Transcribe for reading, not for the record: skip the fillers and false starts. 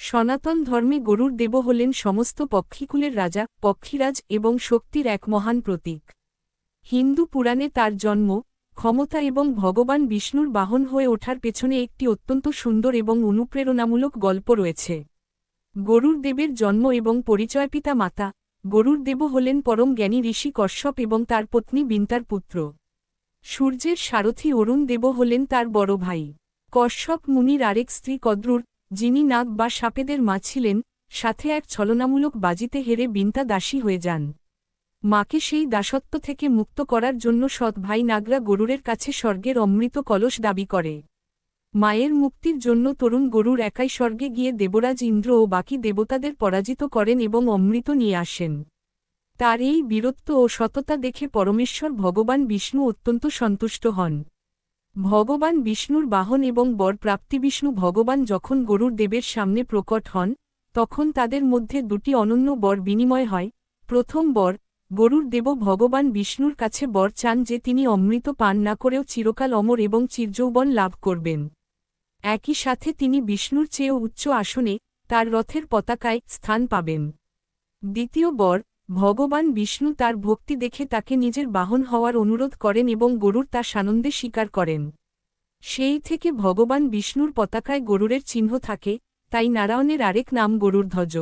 সনাতন ধর্মে গরুর দেব হলেন সমস্ত পক্ষীকুলের রাজা, পক্ষীরাজ এবং শক্তির এক মহান প্রতীক। হিন্দু পুরাণে তার জন্ম, ক্ষমতা এবং ভগবান বিষ্ণুর বাহন হয়ে ওঠার পেছনে একটি অত্যন্ত সুন্দর এবং অনুপ্রেরণামূলক গল্প রয়েছে। গরুর দেবের জন্ম এবং পরিচয়। পিতা মাতা গরুর দেব হলেন পরম জ্ঞানী ঋষি কশ্যপ এবং তার পত্নী বিন্তার পুত্র। সূর্যের সারথি অরুণ দেব হলেন তার বড় ভাই। কশ্যপ মুনির আরেক স্ত্রী কদ্রুর, যিনি নাগ বা সাপেদের মা ছিলেন, সাথে এক ছলনামূলক বাজিতে হেরে বিন্তা দাসী হয়ে যান। মাকে সেই দাসত্ব থেকে মুক্ত করার জন্য সৎ ভাই নাগরা গরুরের কাছে স্বর্গের অমৃত কলস দাবি করে। মায়ের মুক্তির জন্য তরুণ গরুর একাই স্বর্গে গিয়ে দেবরাজ ইন্দ্র ও বাকি দেবতাদের পরাজিত করেন এবং অমৃত নিয়ে আসেন। তার এই বীরত্ব ও সততা দেখে পরমেশ্বর ভগবান বিষ্ণু অত্যন্ত সন্তুষ্ট হন। ভগবান বিষ্ণুর বাহন এবং বর প্রাপ্তি। বিষ্ণু ভগবান যখন গরুর দেবের সামনে প্রকট হন, তখন তাদের মধ্যে দুটি অনন্য বর বিনিময় হয়। প্রথম বর, গরুর দেব ভগবান বিষ্ণুর কাছে বর চান যে তিনি অমৃত পান না করেও চিরকাল অমর এবং চিরযৌবন লাভ করবেন। একই সাথে তিনি বিষ্ণুর চেয়েও উচ্চ আসনে, তার রথের পতাকায়, স্থান পাবেন। দ্বিতীয় বর, ভগবান বিষ্ণু তার ভক্তি দেখে তাকে নিজের বাহন হওয়ার অনুরোধ করেন এবং গরুর তা সানন্দে স্বীকার করেন। সেই থেকে ভগবান বিষ্ণুর পতাকায় গরুরের চিহ্ন থাকে, তাই নারায়ণের আরেক নাম গরুড়ধ্বজ।